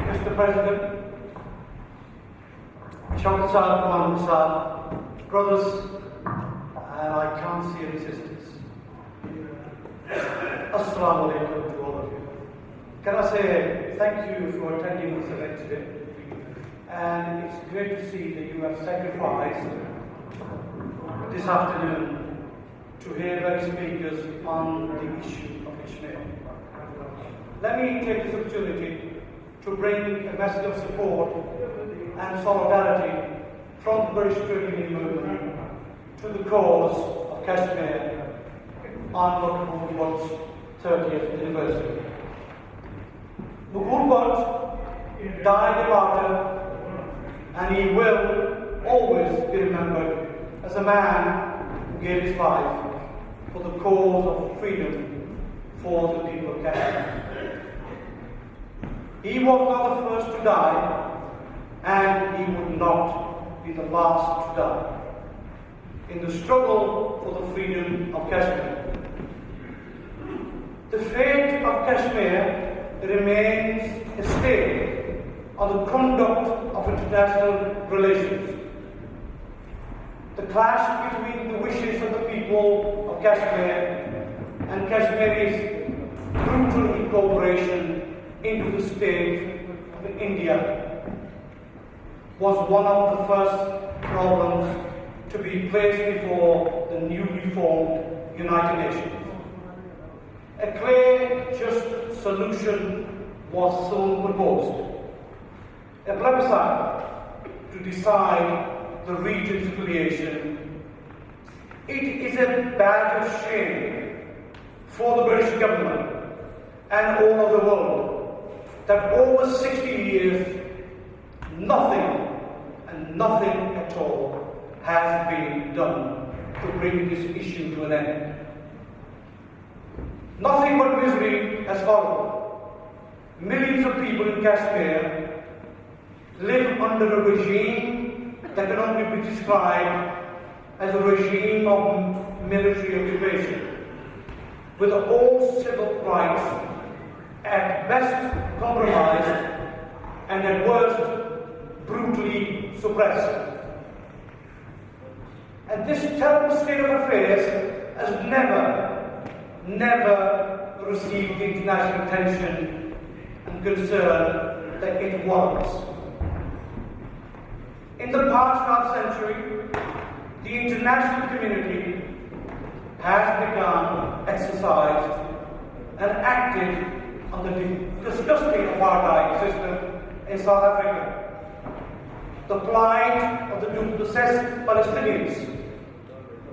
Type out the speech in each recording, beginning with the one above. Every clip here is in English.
Mr. President, Shaukat Sahib, Mohammad Sahib, brothers, and I can't see any sisters. Assalamu alaikum to all of you. Can I say thank you for attending this event today? And it's great to see that you have sacrificed this afternoon to hear various speakers on the issue of Kashmir. Let me take this opportunity to bring a message of support and solidarity from the British Trade Union movement to the cause of Kashmir on Maqbool's 30th anniversary. Maqbool Bhat died a martyr, and he will always be remembered as a man who gave his life for the cause of freedom for the people of Kashmir. He was not the first to die, and he would not be the last to die in the struggle for the freedom of Kashmir. The fate of Kashmir remains a stay on the conduct of international relations. The clash between the wishes of the people of Kashmir and Kashmiri's brutal incorporation into the state of India was one of the first problems to be placed before the newly formed United Nations. A clear, just solution was soon proposed. A plebiscite to decide the region's affiliation. It is a badge of shame for the British government and all of the world that over 60 years, nothing and nothing at all has been done to bring this issue to an end. Nothing but misery has followed. Millions of people in Kashmir live under a regime that can only be described as a regime of military occupation, with all civil rights at best compromised and at worst brutally suppressed. And this terrible state of affairs has never received the international attention and concern that it warrants. In the past half-century, the international community has become exercised and acted on the disgusting apartheid system in South Africa, the plight of the dispossessed Palestinians,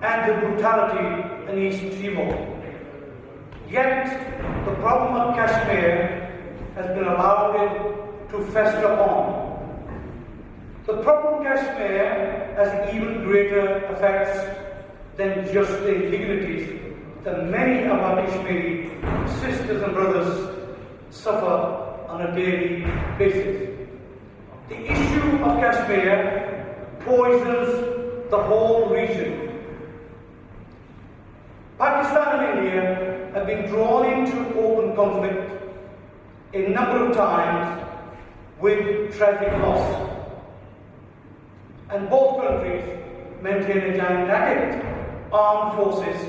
and the brutality in East Timor. Yet, the problem of Kashmir has been allowed to fester on. The problem of Kashmir has even greater effects than just the indignities that many of our Kashmiri sisters and brothers suffer on a daily basis. The issue of Kashmir poisons the whole region. Pakistan and India have been drawn into open conflict a number of times with tragic loss. And both countries maintain a gigantic armed forces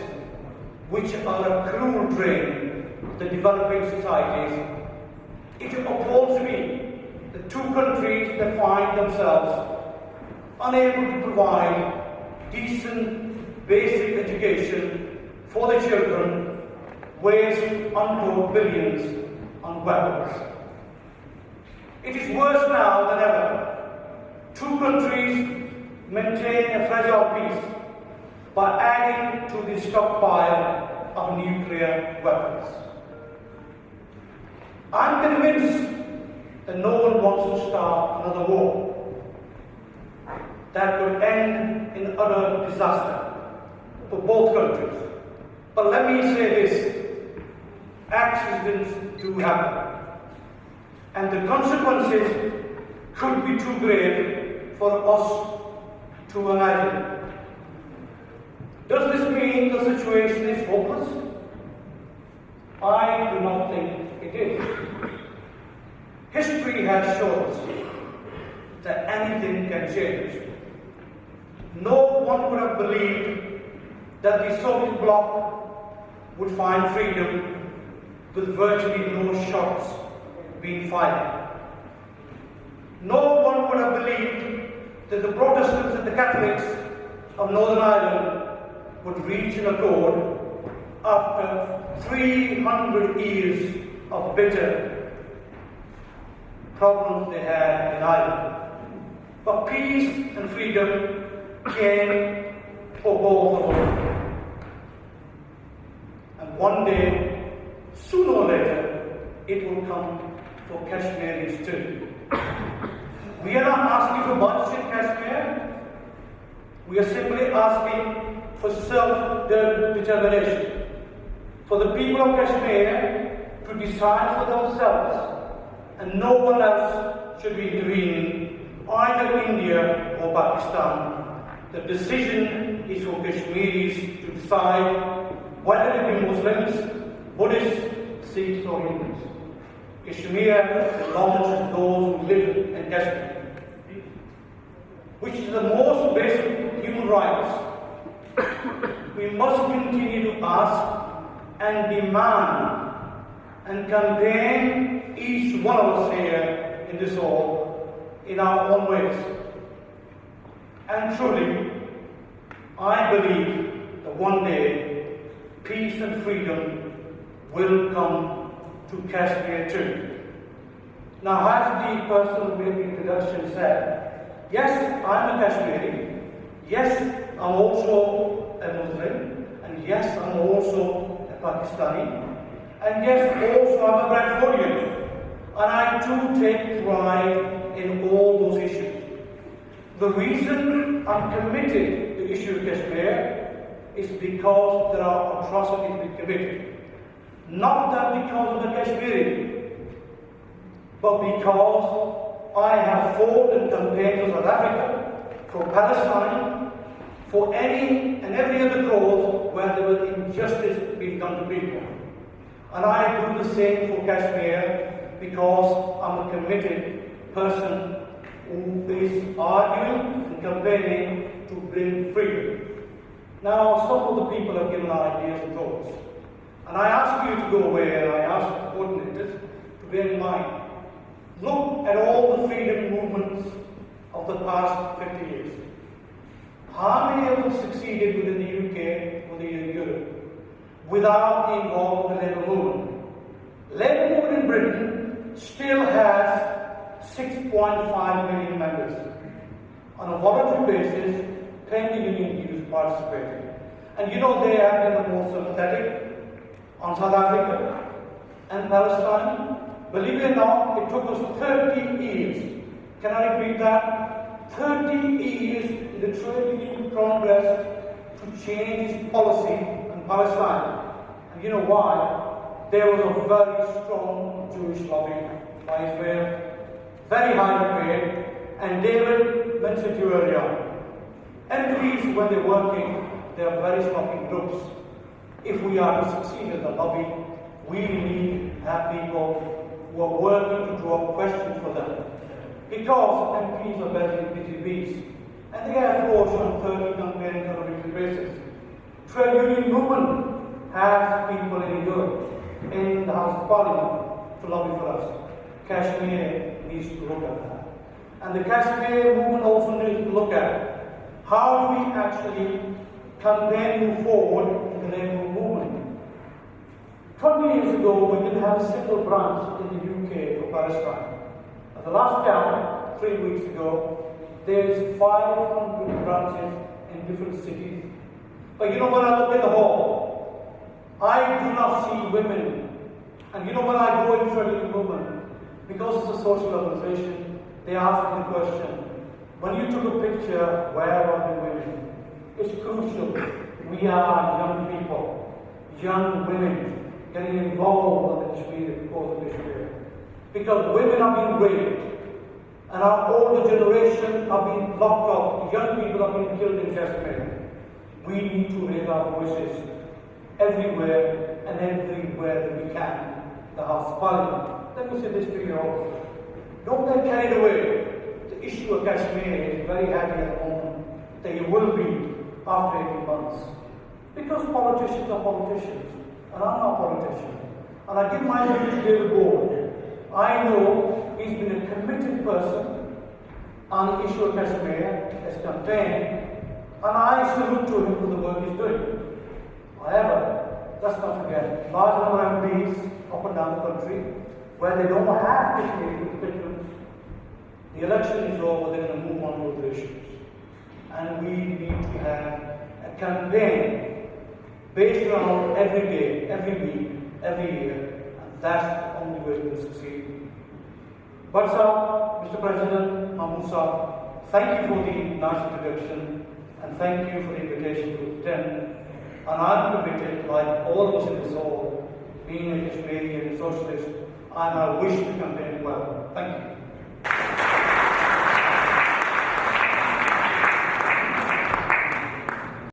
which are a cruel drain to the developing societies. It appalls me that two countries that find themselves unable to provide decent basic education for their children waste untold billions on weapons. It is worse now than ever. Two countries maintain a fragile peace by adding to the stockpile of nuclear weapons. I'm convinced that no one wants to start another war that could end in utter disaster for both countries. But let me say this, accidents do happen, and the consequences could be too grave for us to imagine. Does this mean I do not think it is. History has shown us that anything can change. No one would have believed that the Soviet bloc would find freedom with virtually no shots being fired. No one would have believed that the Protestants and the Catholics of Northern Ireland would reach an accord after 300 years of bitter problems they had in Ireland. But peace and freedom came for both of them. And one day, sooner or later, it will come for Kashmiris too. We are not asking for much in Kashmir. We are simply asking for self-determination. For the people of Kashmir to decide for themselves, and no one else should be intervening, either India or Pakistan. The decision is for Kashmiris to decide whether to be Muslims, Buddhists, Sikhs or Hindus. Kashmir belongs to those who live in Kashmir, which is the most basic human rights. We must continue to ask and demand and campaign each one of us here in this hall in our own ways. And truly, I believe that one day peace and freedom will come to Kashmir too. Now, as the person with the introduction said, yes, I'm a Kashmiri, yes, I'm also a Muslim, and yes, I'm also a Pakistani, and yes, also I'm a Bradfordian, and I too take pride in all those issues. The reason I'm committed to the issue of Kashmir is because there are atrocities being committed. Not that because of the Kashmiri, but because I have fought and campaigned for South Africa, for Palestine, for any and every other cause where there was injustice being done to people. And I do the same for Kashmir because I'm a committed person who is arguing and campaigning to bring freedom. Now, some of the people have given ideas and thoughts. And I ask you to go away, and I ask the coordinators to bear in mind, look at all the freedom movements of the past 50 years. How many of them succeeded within the UK or the Europe without the involvement of the Labour movement? Labour movement in Britain still has 6.5 million members. On a voluntary basis, 10 union dues participating. And you know they have been the most sympathetic on South Africa and Palestine. Believe it or not, it took us 30 years. Can I repeat that? 30 years in the Trade Union Congress to change its policy on Palestine. And you know why? There was a very strong Jewish lobby by Israel, very highly paid, and David mentioned to you earlier. MPs, when they're working, they are very strong groups. If we are to succeed in the lobby, we need to have people who are working to draw questions for them. Because MPs are very busy bees, and they have approached on 30 campaigns on a weekly basis. Trade union movement has people in Europe, in the House of Parliament, to lobby for us. Kashmir needs to look at that. And the Kashmir movement also needs to look at how do we actually campaign move forward in the Labour movement. 20 years ago, we didn't have a single branch in the UK for Palestine. At the last count, 3 weeks ago, there is 500 branches in different cities. But you know, when I look at the hall, I do not see women. And you know, when I go into the movement, because it's a social organization, they ask me the question, when you took a picture, where are the women? It's crucial. We are young people, young women, getting involved in the Kashmir, cause of Kashmir. Because women are being raped, and our older generation are being locked up, young people are being killed in Kashmir. We need to raise our voices everywhere and everywhere that we can, the House of Parliament. Let me say this to you all. Don't get carried away. The issue of Kashmir is very heavy at the moment. They will be after 18 months. Because politicians are politicians, and I'm not a politician. And I give my name to David Board. I know he's been a committed person on the issue of Kashmir, his campaign, and I salute to him for the work he's doing. However, let's not forget, large number of MPs up and down the country, where they don't have Kashmiri constituents, the election is over, they're going to move on to other issues. And we need to have a campaign based around every day, every week, every year, and that's the only way we will succeed. But sir, Mr. President, Mahmood sir, thank you for the nice introduction, and thank you for the invitation to attend. And I'm committed, like all of us in this hall, being a Kashmiri and a socialist, and I wish the campaign well. Thank you.